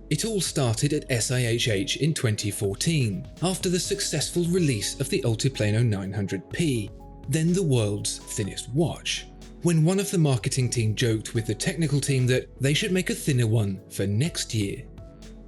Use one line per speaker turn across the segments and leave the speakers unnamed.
It all started at SIHH in 2014, after the successful release of the Altiplano 900p, then the world's thinnest watch, when one of the marketing team joked with the technical team that they should make a thinner one for next year.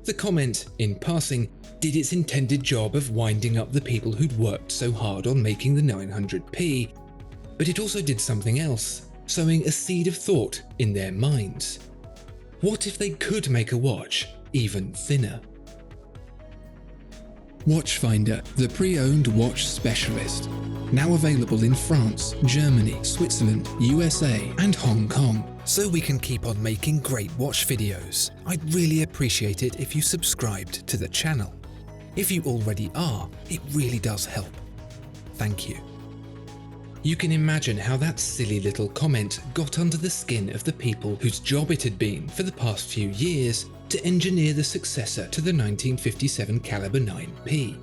The comment, in passing, did its intended job of winding up the people who'd worked so hard on making the 900p, but it also did something else, sowing a seed of thought in their minds. What if they could make a watch even thinner? Watchfinder, the pre-owned watch specialist. Now available in France, Germany, Switzerland, USA and Hong Kong. So we can keep on making great watch videos. I'd really appreciate it if you subscribed to the channel. If you already are, it really does help. Thank you. You can imagine how that silly little comment got under the skin of the people whose job it had been for the past few years to engineer the successor to the 1957 caliber 9p.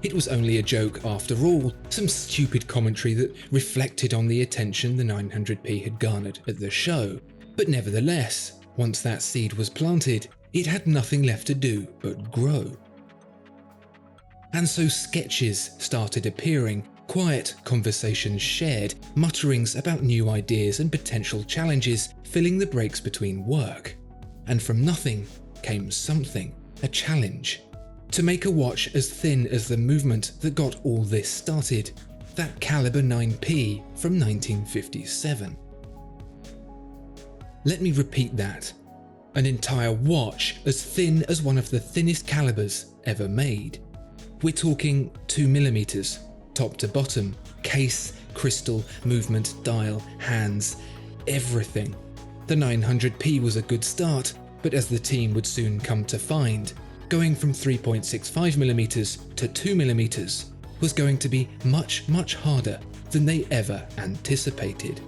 It was only a joke after all, some stupid commentary that reflected on the attention the 900p had garnered at the show, but nevertheless, once that seed was planted, it had nothing left to do but grow. And so sketches started appearing, quiet conversations shared, mutterings about new ideas and potential challenges filling the breaks between work. And from nothing came something, a challenge. To make a watch as thin as the movement that got all this started, that caliber 9p from 1957. Let me repeat that. An entire watch as thin as one of the thinnest calibers ever made. We're talking 2mm, top to bottom, case, crystal, movement, dial, hands, everything. The 900p was a good start, but as the team would soon come to find, going from 3.65mm to 2mm was going to be much, much harder than they ever anticipated.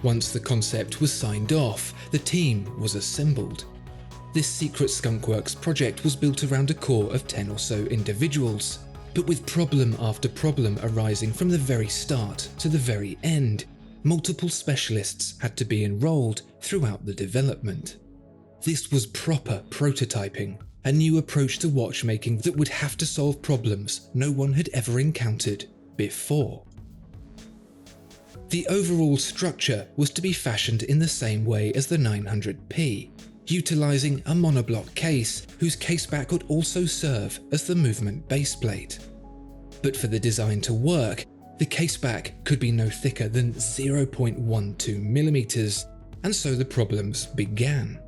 Once the concept was signed off, the team was assembled. This secret skunkworks project was built around a core of 10 or so individuals, but with problem after problem arising from the very start to the very end, multiple specialists had to be enrolled throughout the development. This was proper prototyping, a new approach to watchmaking that would have to solve problems no one had ever encountered before. The overall structure was to be fashioned in the same way as the 900p, utilising a monoblock case whose caseback could also serve as the movement baseplate. But for the design to work, the caseback could be no thicker than 0.12mm, and so the problems began.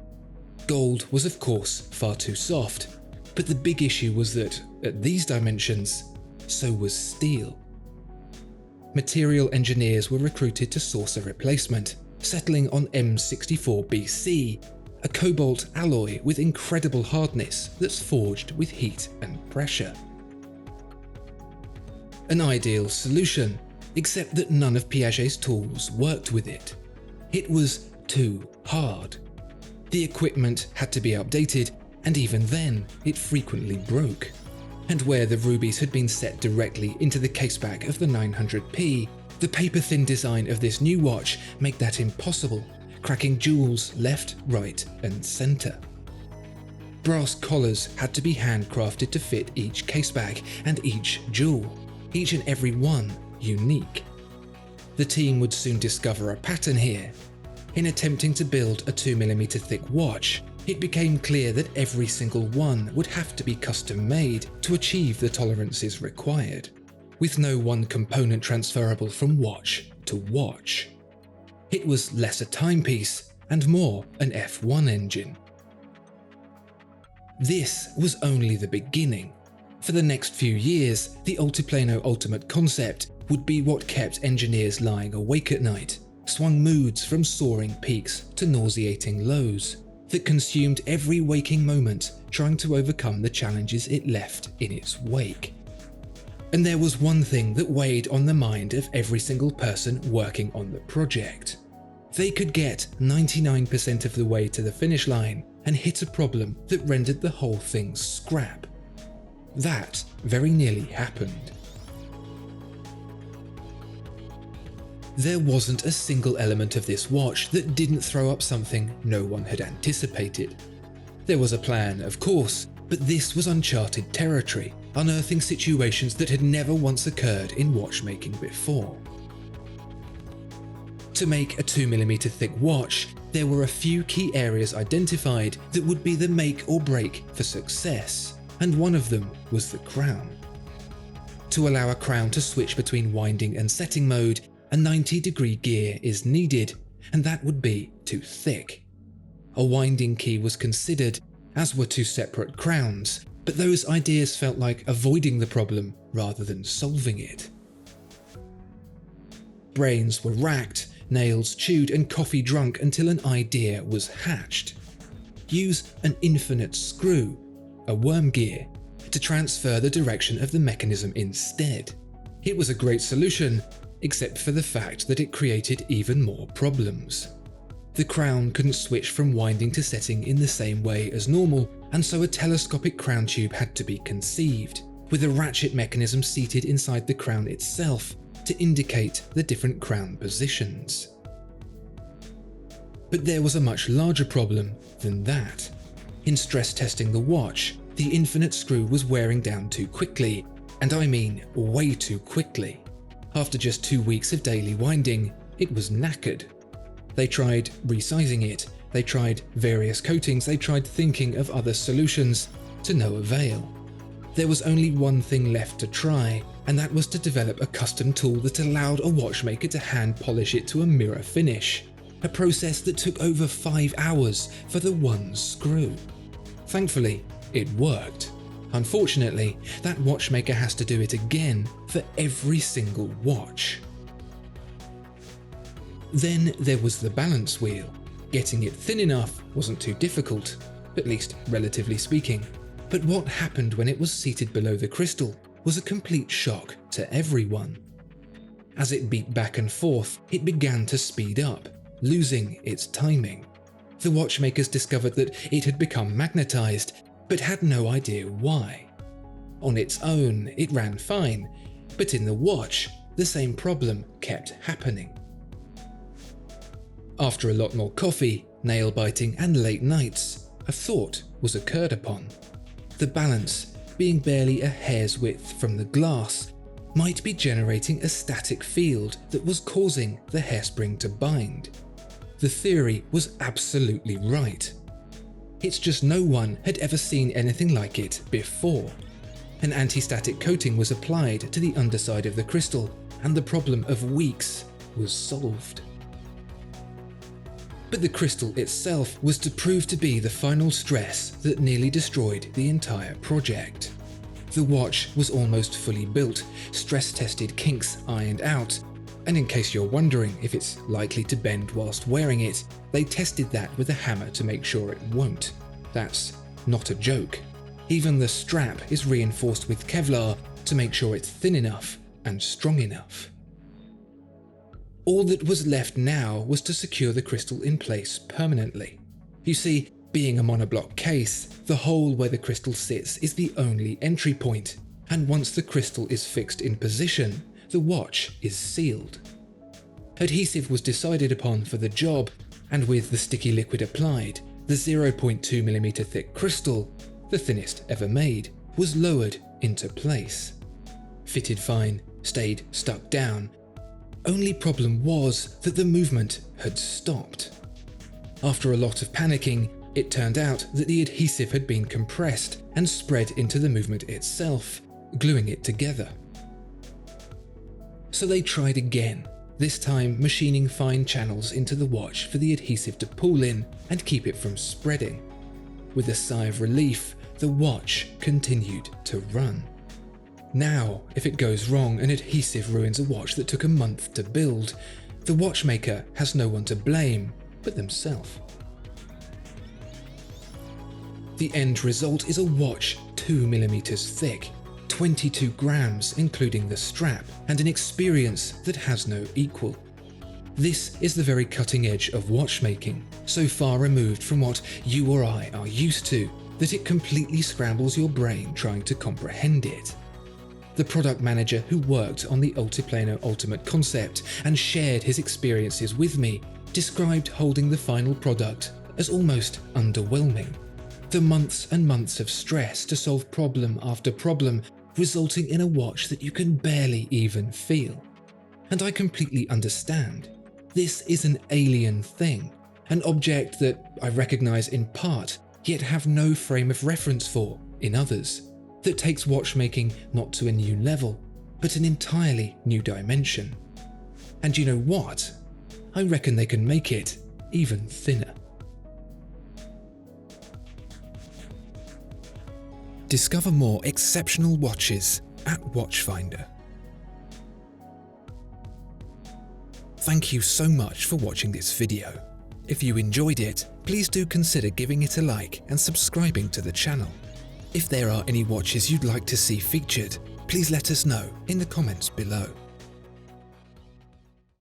Gold was of course far too soft, but the big issue was that, at these dimensions, so was steel. Material engineers were recruited to source a replacement, settling on M64BC, a cobalt alloy with incredible hardness that's forged with heat and pressure. An ideal solution, except that none of Piaget's tools worked with it. It was too hard. The equipment had to be updated, and even then, it frequently broke. And where the rubies had been set directly into the caseback of the 900p, the paper-thin design of this new watch made that impossible, cracking jewels left, right, and centre. Brass collars had to be handcrafted to fit each caseback and each jewel, each and every one unique. The team would soon discover a pattern here. In attempting to build a 2mm thick watch, it became clear that every single one would have to be custom made to achieve the tolerances required, with no one component transferable from watch to watch. It was less a timepiece and more an F1 engine. This was only the beginning. For the next few years, the Altiplano Ultimate concept would be what kept engineers lying awake at night, swung moods from soaring peaks to nauseating lows, that consumed every waking moment trying to overcome the challenges it left in its wake. And there was one thing that weighed on the mind of every single person working on the project. They could get 99% of the way to the finish line and hit a problem that rendered the whole thing scrap. That very nearly happened. There wasn't a single element of this watch that didn't throw up something no one had anticipated. There was a plan, of course, but this was uncharted territory, unearthing situations that had never once occurred in watchmaking before. To make a 2mm thick watch, there were a few key areas identified that would be the make or break for success, and one of them was the crown. To allow a crown to switch between winding and setting mode, a 90-degree gear is needed, and that would be too thick. A winding key was considered, as were two separate crowns, but those ideas felt like avoiding the problem rather than solving it. Brains were racked, nails chewed, and coffee drunk until an idea was hatched. Use an infinite screw, a worm gear, to transfer the direction of the mechanism instead. It was a great solution, except for the fact that it created even more problems. The crown couldn't switch from winding to setting in the same way as normal, and so a telescopic crown tube had to be conceived, with a ratchet mechanism seated inside the crown itself to indicate the different crown positions. But there was a much larger problem than that. In stress testing the watch, the infinite screw was wearing down too quickly, and I mean way too quickly. After just 2 weeks of daily winding, it was knackered. They tried resizing it, they tried various coatings, they tried thinking of other solutions, to no avail. There was only one thing left to try, and that was to develop a custom tool that allowed a watchmaker to hand polish it to a mirror finish, a process that took over 5 hours for the one screw. Thankfully, it worked. Unfortunately, that watchmaker has to do it again for every single watch. Then there was the balance wheel. Getting it thin enough wasn't too difficult, at least relatively speaking. But what happened when it was seated below the crystal was a complete shock to everyone. As it beat back and forth, it began to speed up, losing its timing. The watchmakers discovered that it had become magnetized, but had no idea why. On its own, it ran fine, but in the watch, the same problem kept happening. After a lot more coffee, nail biting, and late nights, a thought was occurred upon. The balance, being barely a hair's width from the glass, might be generating a static field that was causing the hairspring to bind. The theory was absolutely right. It's just no one had ever seen anything like it before. An anti-static coating was applied to the underside of the crystal, and the problem of weeks was solved. But the crystal itself was to prove to be the final stress that nearly destroyed the entire project. The watch was almost fully built, stress-tested kinks ironed out, and in case you're wondering if it's likely to bend whilst wearing it, they tested that with a hammer to make sure it won't. That's not a joke. Even the strap is reinforced with Kevlar to make sure it's thin enough and strong enough. All that was left now was to secure the crystal in place permanently. You see, being a monoblock case, the hole where the crystal sits is the only entry point, and once the crystal is fixed in position, the watch is sealed. Adhesive was decided upon for the job, and with the sticky liquid applied, the 0.2mm thick crystal, the thinnest ever made, was lowered into place. Fitted fine, stayed stuck down. Only problem was that the movement had stopped. After a lot of panicking, it turned out that the adhesive had been compressed and spread into the movement itself, gluing it together. So they tried again, this time machining fine channels into the watch for the adhesive to pull in and keep it from spreading. With a sigh of relief, the watch continued to run. Now, if it goes wrong and adhesive ruins a watch that took a month to build, the watchmaker has no one to blame but themselves. The end result is a watch 2mm thick, 22 grams including the strap, and an experience that has no equal. This is the very cutting edge of watchmaking, so far removed from what you or I are used to, that it completely scrambles your brain trying to comprehend it. The product manager who worked on the Altiplano Ultimate concept and shared his experiences with me described holding the final product as almost underwhelming. The months and months of stress to solve problem after problem, resulting in a watch that you can barely even feel. And I completely understand. This is an alien thing, an object that I recognize in part, yet have no frame of reference for in others, that takes watchmaking not to a new level, but an entirely new dimension. And you know what? I reckon they can make it even thinner. Discover more exceptional watches at Watchfinder. Thank you so much for watching this video. If you enjoyed it, please do consider giving it a like and subscribing to the channel. If there are any watches you'd like to see featured, please let us know in the comments below.